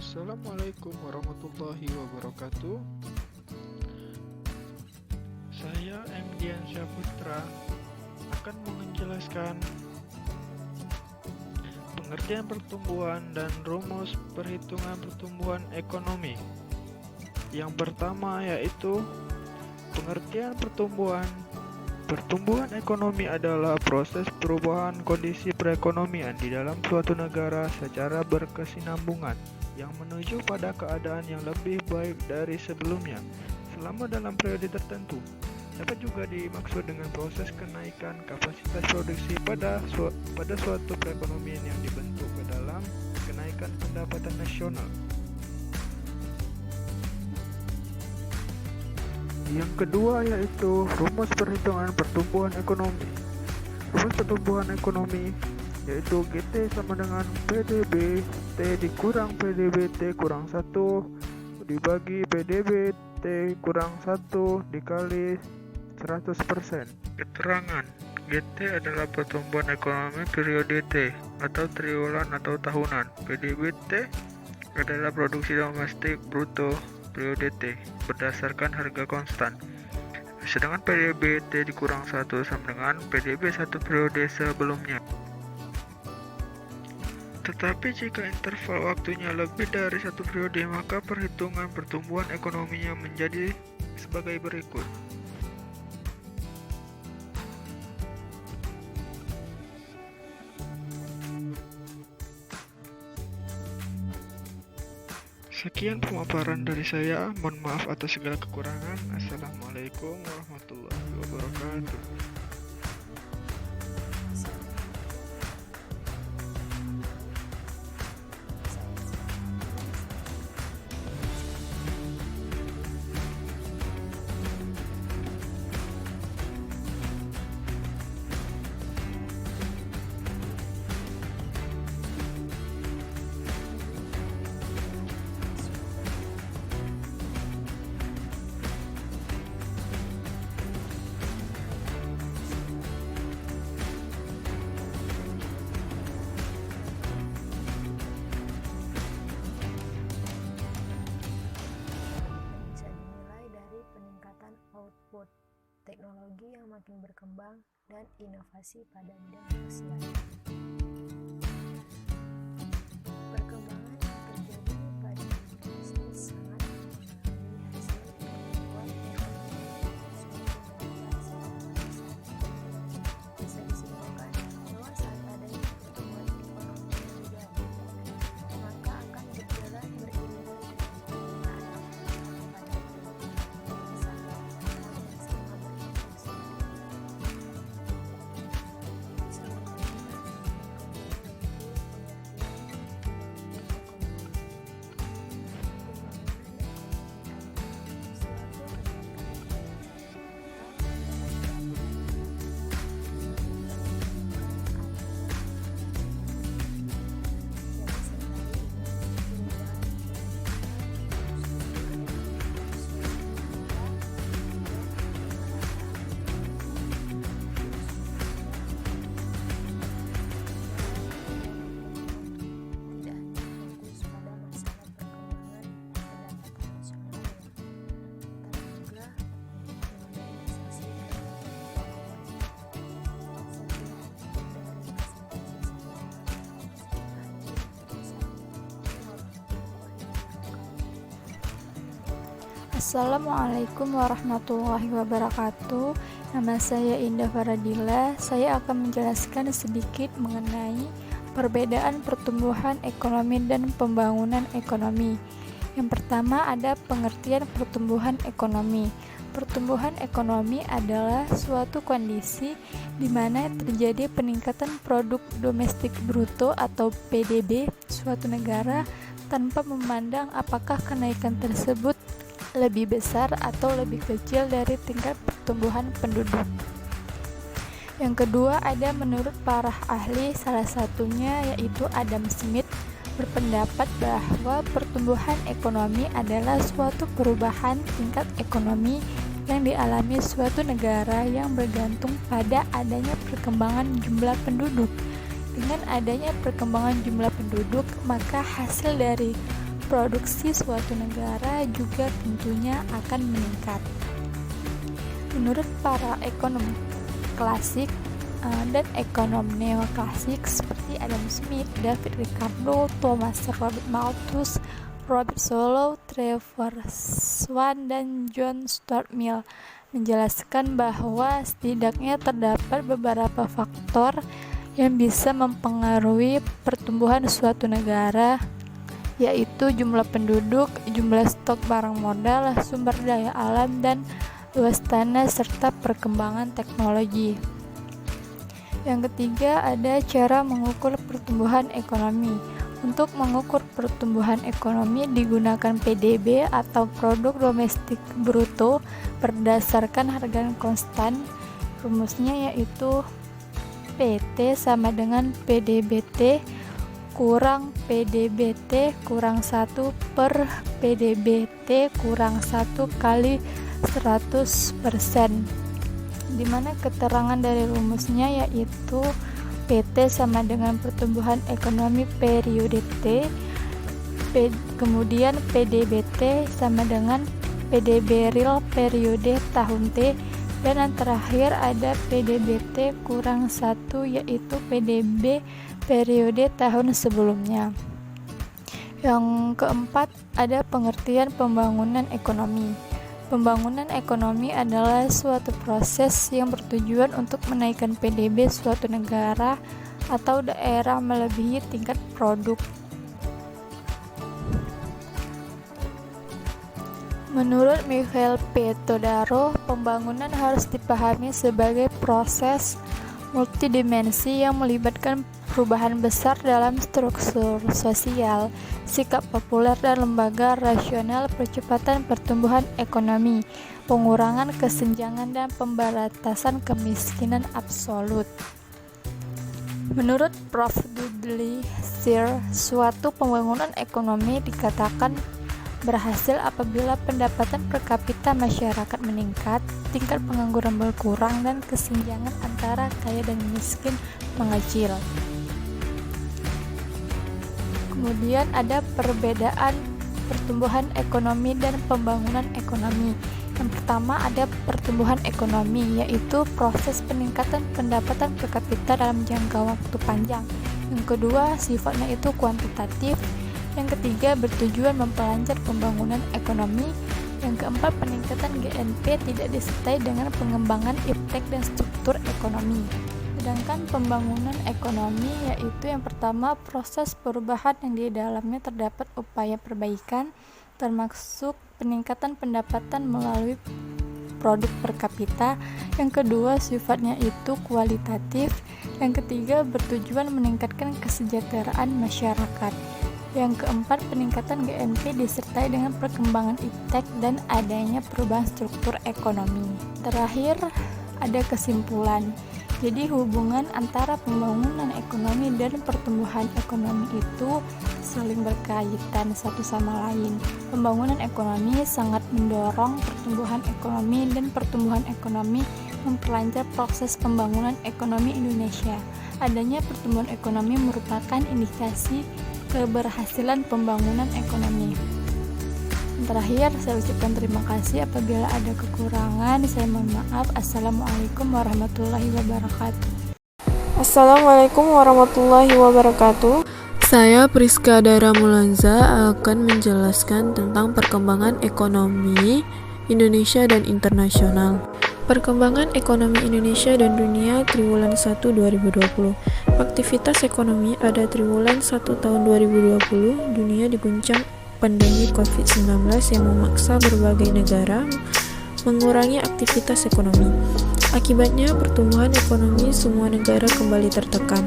Assalamualaikum warahmatullahi wabarakatuh. Saya M. Diansyah Putra akan menjelaskan pengertian pertumbuhan dan rumus perhitungan pertumbuhan ekonomi. Yang pertama yaitu pengertian pertumbuhan. Pertumbuhan ekonomi adalah proses perubahan kondisi perekonomian di dalam suatu negara secara berkesinambungan yang menuju pada keadaan yang lebih baik dari sebelumnya selama dalam periode tertentu. Dapat juga dimaksud dengan proses kenaikan kapasitas produksi pada suatu perekonomian yang dibentuk ke dalam kenaikan pendapatan nasional. Yang kedua yaitu rumus perhitungan pertumbuhan ekonomi. Rumus pertumbuhan ekonomi yaitu GT sama dengan PDB T dikurang PDB T kurang 1 dibagi PDB T kurang 1 dikali 100%. Keterangan GT adalah pertumbuhan ekonomi periode T atau triwulan atau tahunan. PDB T adalah produksi domestik bruto periode T berdasarkan harga konstan. Sedangkan PDB T dikurang 1 sama dengan PDB 1 periode sebelumnya. Tetapi jika interval waktunya lebih dari satu periode, maka perhitungan pertumbuhan ekonominya menjadi sebagai berikut. Sekian pemaparan dari saya. Mohon maaf atas segala kekurangan. Assalamualaikum warahmatullahi wabarakatuh. Output, teknologi yang makin berkembang, dan inovasi pada bidang sosial. Perkembangan yang terjadi pada dunia bisnis sangat mempengaruhi hasil pertumbuhan ekonomi suatu negara secara besar. Bisa disimpulkan bahwa saat adanya pertumbuhan ekonomi yang terjadi, maka akan berjalan beriringan dengan penggunaan pada Assalamualaikum warahmatullahi wabarakatuh. Nama saya Indah Faradila. Saya akan menjelaskan sedikit mengenai perbedaan pertumbuhan ekonomi dan pembangunan ekonomi. Yang pertama ada pengertian pertumbuhan ekonomi. Pertumbuhan ekonomi adalah suatu kondisi di mana terjadi peningkatan produk domestik bruto atau PDB suatu negara tanpa memandang apakah kenaikan tersebut lebih besar atau lebih kecil dari tingkat pertumbuhan penduduk. Yang kedua ada menurut para ahli, salah satunya yaitu Adam Smith berpendapat bahwa pertumbuhan ekonomi adalah suatu perubahan tingkat ekonomi yang dialami suatu negara yang bergantung pada adanya perkembangan jumlah penduduk. Dengan adanya perkembangan jumlah penduduk, maka hasil dari produksi suatu negara juga tentunya akan meningkat. Menurut para ekonom klasik dan ekonom neoklasik seperti Adam Smith, David Ricardo, Thomas Robert Malthus, Robert Solow, Trevor Swan, dan John Stuart Mill menjelaskan bahwa setidaknya terdapat beberapa faktor yang bisa mempengaruhi pertumbuhan suatu negara, yaitu jumlah penduduk, jumlah stok barang modal, sumber daya alam, dan luas tanah, serta perkembangan teknologi. Yang ketiga, ada cara mengukur pertumbuhan ekonomi. Untuk mengukur pertumbuhan ekonomi digunakan PDB atau produk domestik bruto berdasarkan harga konstan. Rumusnya yaitu PT sama dengan PDBT kurang PDBT kurang 1 per PDBT kurang 1 kali 100%, dimana keterangan dari rumusnya yaitu PT sama dengan pertumbuhan ekonomi periode T, kemudian PDBT sama dengan PDB real periode tahun T, dan yang terakhir ada PDBT kurang 1 yaitu PDB periode tahun sebelumnya. Yang keempat, ada pengertian pembangunan ekonomi. Pembangunan ekonomi adalah suatu proses yang bertujuan untuk menaikkan PDB suatu negara atau daerah melebihi tingkat produk. Menurut Mikhail P. Todorov, pembangunan harus dipahami sebagai proses multidimensi yang melibatkan perubahan besar dalam struktur sosial, sikap populer dan lembaga rasional, percepatan pertumbuhan ekonomi, pengurangan kesenjangan, dan pemberantasan kemiskinan absolut. Menurut Prof. Dudley Sear, suatu pembangunan ekonomi dikatakan berhasil apabila pendapatan per kapita masyarakat meningkat, tingkat pengangguran berkurang, dan kesenjangan antara kaya dan miskin mengecil. Kemudian ada perbedaan pertumbuhan ekonomi dan pembangunan ekonomi. Yang pertama ada pertumbuhan ekonomi, yaitu proses peningkatan pendapatan per kapita dalam jangka waktu panjang. Yang kedua sifatnya itu kuantitatif. Yang ketiga bertujuan memperlancar pembangunan ekonomi. Yang keempat peningkatan GNP tidak disertai dengan pengembangan iptek dan struktur ekonomi. Sedangkan pembangunan ekonomi yaitu yang pertama proses perubahan yang di dalamnya terdapat upaya perbaikan, termasuk peningkatan pendapatan melalui produk per kapita. Yang kedua sifatnya itu kualitatif. Yang ketiga bertujuan meningkatkan kesejahteraan masyarakat. Yang keempat peningkatan GNP disertai dengan perkembangan iptek dan adanya perubahan struktur ekonomi. Terakhir ada kesimpulan. Jadi hubungan antara pembangunan ekonomi dan pertumbuhan ekonomi itu saling berkaitan satu sama lain. Pembangunan ekonomi sangat mendorong pertumbuhan ekonomi dan pertumbuhan ekonomi memperlancar proses pembangunan ekonomi Indonesia. Adanya pertumbuhan ekonomi merupakan indikasi keberhasilan pembangunan ekonomi. Terakhir, saya ucapkan terima kasih. Apabila ada kekurangan, saya mohon maaf. Assalamualaikum warahmatullahi wabarakatuh. Assalamualaikum warahmatullahi wabarakatuh. Saya Priska Dara Mulanza akan menjelaskan tentang perkembangan ekonomi Indonesia dan internasional. Perkembangan ekonomi Indonesia dan dunia triwulan 1 2020. Aktivitas ekonomi pada triwulan 1 tahun 2020, dunia diguncang pandemi COVID-19 yang memaksa berbagai negara mengurangi aktivitas ekonomi. Akibatnya, pertumbuhan ekonomi semua negara kembali tertekan.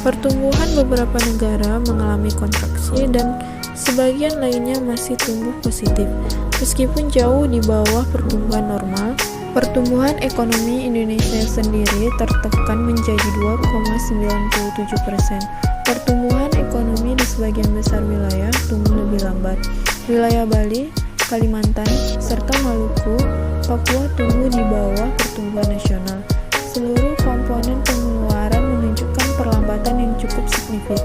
Pertumbuhan beberapa negara mengalami kontraksi dan sebagian lainnya masih tumbuh positif. Meskipun jauh di bawah pertumbuhan normal, pertumbuhan ekonomi Indonesia sendiri tertekan menjadi 2,97%. Pertumbuhan ekonomi di sebagian besar wilayah tumbuh lebih lambat. Wilayah Bali, Kalimantan, serta Maluku, Papua tumbuh di bawah pertumbuhan nasional. Seluruh komponen pengeluaran menunjukkan perlambatan yang cukup signifikan.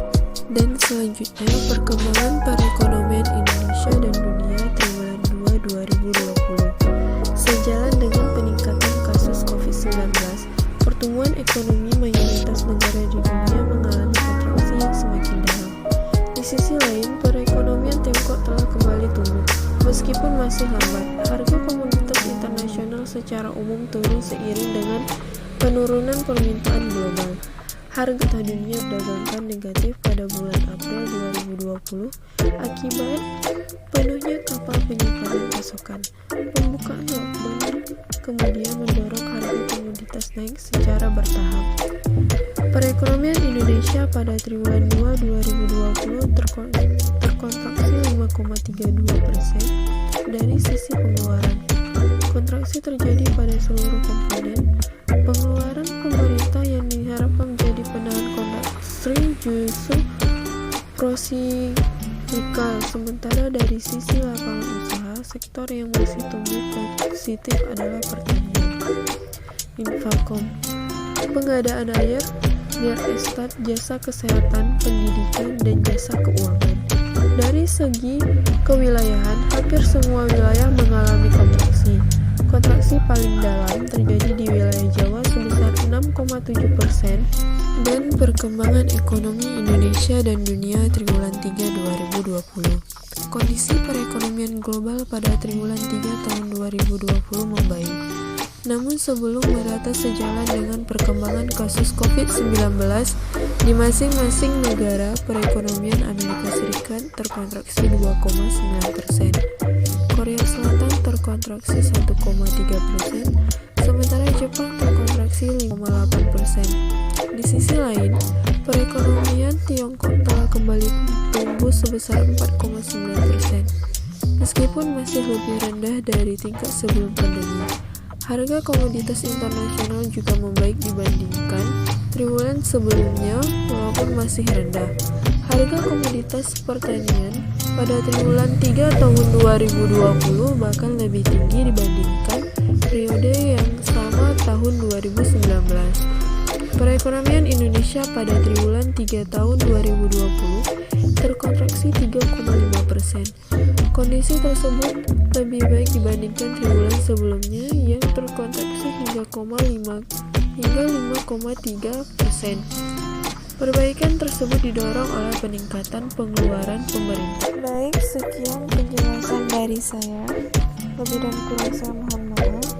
Dan selanjutnya perkembangan perekonomian Indonesia. secara umum turun seiring dengan penurunan permintaan global. Harga dunia berdagangkan negatif pada bulan April 2020 akibat penuhnya kapal penyimpanan pasokan. Pembukaan lockdown kemudian mendorong harga komoditas naik secara bertahap. Perekonomian Indonesia pada triwulan 2 2020 terkontraksi 5,32% dari sisi pengeluaran. Kontraksi terjadi pada seluruh komponen. Pengeluaran pemerintah yang diharapkan menjadi penahan kontraksi justru prosiklikal, sementara dari sisi lapangan usaha, sektor yang masih tumbuh positif adalah pertanian. Infalcom, pengadaan air, real estate, jasa kesehatan, pendidikan, dan jasa keuangan. Dari segi kewilayahan, hampir semua wilayah mengalami kontraksi. Kontraksi paling dalam terjadi di wilayah Jawa sebesar 6,7%. Dan perkembangan ekonomi Indonesia dan dunia triwulan 3 2020. Kondisi perekonomian global pada triwulan 3 tahun 2020 membaik. Namun sebelum merata sejalan dengan perkembangan kasus COVID-19 di masing-masing negara, perekonomian Amerika Serikat terkontraksi 2,9%, Korea Selatan terkontraksi 1,3%, sementara Jepang terkontraksi 5,8%. Di sisi lain, perekonomian Tiongkok telah kembali tumbuh sebesar 4,9%, meskipun masih lebih rendah dari tingkat sebelum pandemi. Harga komoditas internasional juga membaik dibandingkan triwulan sebelumnya walaupun masih rendah. Harga komoditas pertanian pada triwulan 3 tahun 2020 bahkan lebih tinggi dibandingkan periode yang sama tahun 2019. Perekonomian Indonesia pada triwulan 3 tahun 2020 terkontraksi 3,5%. Kondisi tersebut lebih baik dibandingkan triwulan sebelumnya yang terkontraksi hingga 5,3%. Perbaikan tersebut didorong oleh peningkatan pengeluaran pemerintah. Baik, sekian penjelasan dari saya. Lebih dan kurang saya mohon maaf.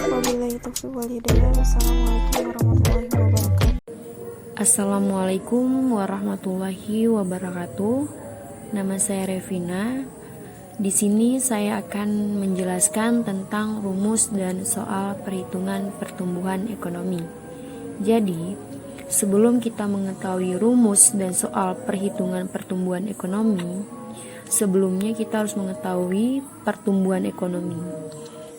Wabillahi taufiq wal hidayah. Wassalamualaikum warahmatullahi wabarakatuh. Assalamualaikum warahmatullahi wabarakatuh. Nama saya Revina. Di sini saya akan menjelaskan tentang rumus dan soal perhitungan pertumbuhan ekonomi. Jadi, sebelum kita mengetahui rumus dan soal perhitungan pertumbuhan ekonomi, sebelumnya kita harus mengetahui pertumbuhan ekonomi.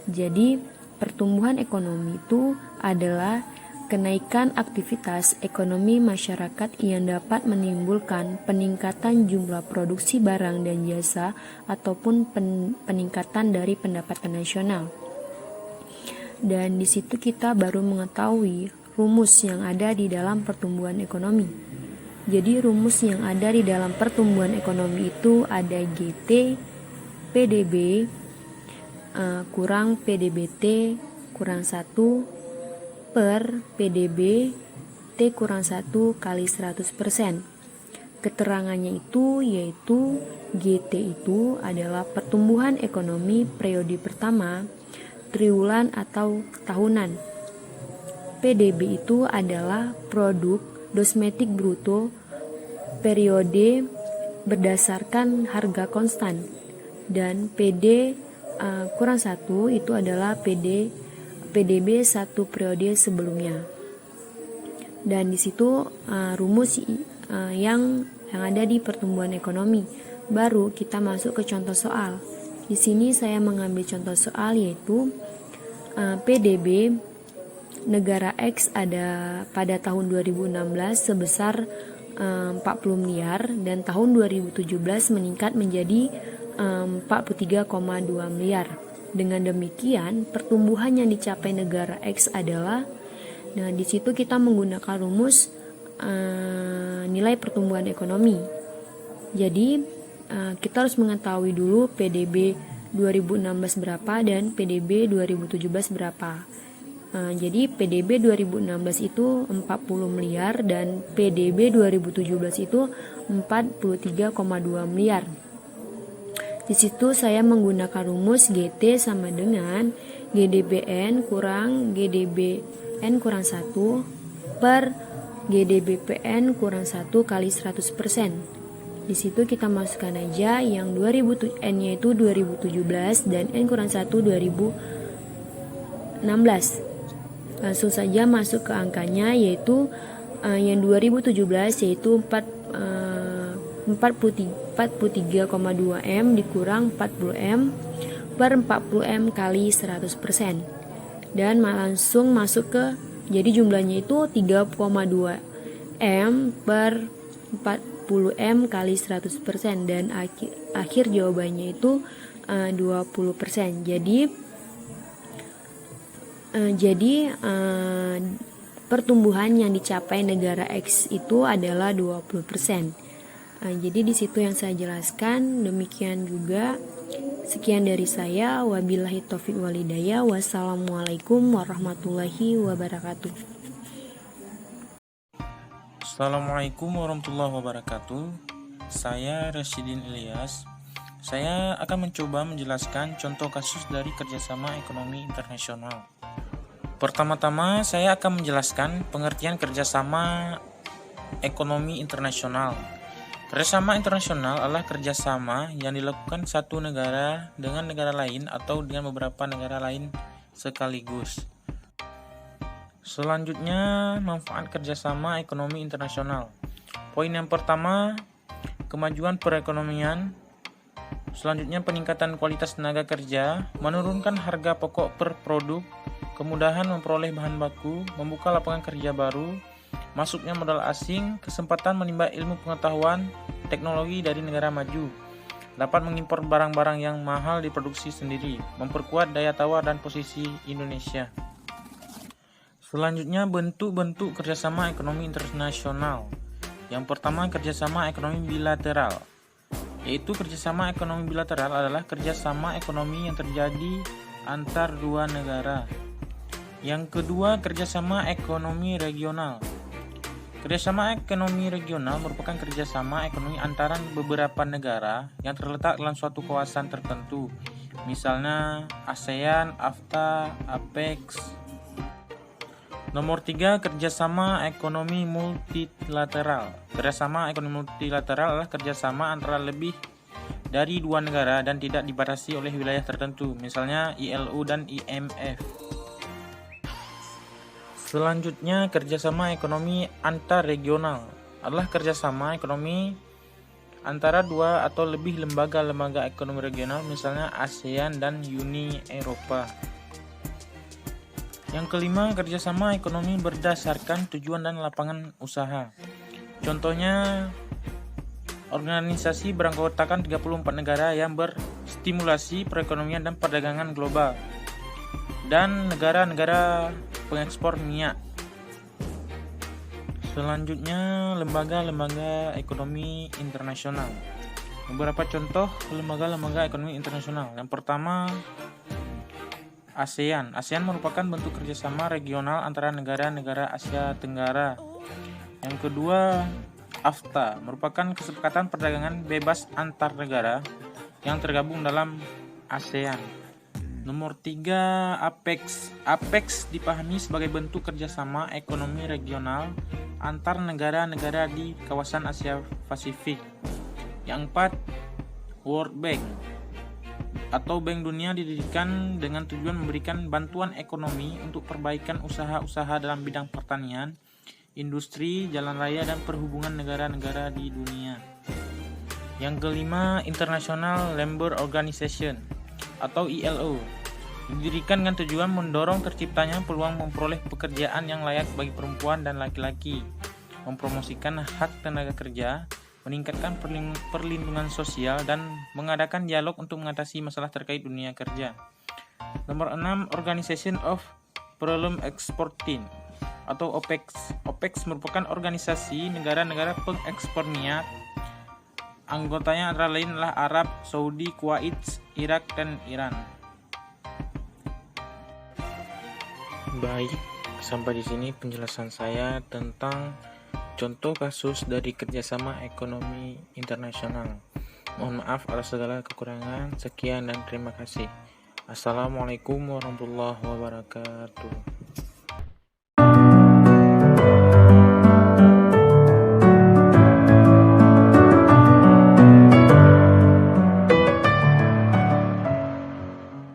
Jadi, pertumbuhan ekonomi itu adalah kenaikan aktivitas ekonomi masyarakat yang dapat menimbulkan peningkatan jumlah produksi barang dan jasa ataupun peningkatan dari pendapatan nasional. Dan di situ kita baru mengetahui rumus yang ada di dalam pertumbuhan ekonomi. Jadi rumus yang ada di dalam pertumbuhan ekonomi itu ada GT PDB kurang PDBT kurang 1 per PDB T kurang 1 kali 100%. Keterangannya itu yaitu GT itu adalah pertumbuhan ekonomi periode pertama, triwulan atau tahunan. PDB itu adalah produk domestik bruto periode berdasarkan harga konstan. Dan PD kurang 1 itu adalah PDB satu periode sebelumnya. Dan di situ rumus yang ada di pertumbuhan ekonomi. Baru kita masuk ke contoh soal. Di sini saya mengambil contoh soal yaitu PDB negara X ada pada tahun 2016 sebesar 40 miliar dan tahun 2017 meningkat menjadi 43,2 miliar. Dengan demikian, pertumbuhan yang dicapai negara X adalah, nah di situ kita menggunakan rumus nilai pertumbuhan ekonomi. Jadi kita harus mengetahui dulu PDB 2016 berapa dan PDB 2017 berapa. Jadi PDB 2016 itu 40 miliar dan PDB 2017 itu 43,2 miliar. Di situ saya menggunakan rumus GT sama dengan GDPN kurang GDBN kurang 1 per GDBPN kurang 1 kali 100%. Di situ kita masukkan aja yang N-nya itu 2017 dan N kurang 1 2016. Langsung saja masuk ke angkanya, yaitu yang 2017 yaitu 43,2 M dikurang 40 M per 40 M kali 100%. Dan langsung masuk ke, jadi jumlahnya itu 3,2 M per 40 M kali 100%, dan akhir jawabannya itu 20%. Jadi pertumbuhan yang dicapai negara X itu adalah 20%. Jadi di situ yang saya jelaskan. Demikian juga, sekian dari saya. Wabillahi taufiq walhidayah. Wassalamualaikum warahmatullahi wabarakatuh. Assalamualaikum warahmatullahi wabarakatuh. Saya Rasyidin Ilyas. Saya akan mencoba menjelaskan contoh kasus dari kerjasama ekonomi internasional. Pertama-tama saya akan menjelaskan pengertian kerjasama ekonomi internasional. Kerjasama internasional adalah kerjasama yang dilakukan satu negara dengan negara lain atau dengan beberapa negara lain sekaligus. Selanjutnya, manfaat kerjasama ekonomi internasional. Poin yang pertama, kemajuan perekonomian. Selanjutnya, peningkatan kualitas tenaga kerja, menurunkan harga pokok per produk, kemudahan memperoleh bahan baku, membuka lapangan kerja baru, masuknya modal asing, kesempatan menimba ilmu pengetahuan, teknologi dari negara maju, dapat mengimpor barang-barang yang mahal diproduksi sendiri, memperkuat daya tawar dan posisi Indonesia. Selanjutnya, bentuk-bentuk kerjasama ekonomi internasional. Yang pertama, kerjasama ekonomi bilateral. Yaitu kerjasama ekonomi bilateral adalah kerjasama ekonomi yang terjadi antar dua negara. Yang kedua, kerjasama ekonomi regional. Kerjasama ekonomi regional merupakan kerjasama ekonomi antara beberapa negara yang terletak dalam suatu kawasan tertentu, misalnya ASEAN, AFTA, APEC. Nomor 3, kerjasama ekonomi multilateral. Kerjasama ekonomi multilateral adalah kerjasama antara lebih dari dua negara dan tidak dibatasi oleh wilayah tertentu, misalnya ILO dan IMF. Selanjutnya, kerjasama ekonomi antarregional adalah kerjasama ekonomi antara dua atau lebih lembaga-lembaga ekonomi regional, misalnya ASEAN dan Uni Eropa. Yang kelima, kerjasama ekonomi berdasarkan tujuan dan lapangan usaha. Contohnya, organisasi beranggotakan 34 negara yang berstimulasi perekonomian dan perdagangan global, dan negara-negara pengekspor minyak. Selanjutnya, lembaga-lembaga ekonomi internasional. Beberapa contoh lembaga-lembaga ekonomi internasional. Yang pertama, ASEAN. ASEAN merupakan bentuk kerjasama regional antara negara-negara Asia Tenggara. Yang kedua, AFTA merupakan kesepakatan perdagangan bebas antar negara yang tergabung dalam ASEAN. Nomor 3, APEC. APEC dipahami sebagai bentuk kerjasama ekonomi regional antar negara-negara di kawasan Asia Pasifik. Yang 4, World Bank atau Bank Dunia didirikan dengan tujuan memberikan bantuan ekonomi untuk perbaikan usaha-usaha dalam bidang pertanian, industri, jalan raya, dan perhubungan negara-negara di dunia. Yang kelima, International Labour Organization atau ILO, didirikan dengan tujuan mendorong terciptanya peluang memperoleh pekerjaan yang layak bagi perempuan dan laki-laki, mempromosikan hak tenaga kerja, meningkatkan perlindungan sosial, dan mengadakan dialog untuk mengatasi masalah terkait dunia kerja. Nomor 6, Organization of Petroleum Exporting atau OPEC. OPEC merupakan organisasi negara-negara pengekspor minyak. Anggotanya antara lain adalah Arab, Saudi, Kuwait, Irak, dan Iran. Baik, sampai di sini penjelasan saya tentang contoh kasus dari kerjasama ekonomi internasional. Mohon maaf atas segala kekurangan. Sekian dan terima kasih. Assalamualaikum warahmatullahi wabarakatuh.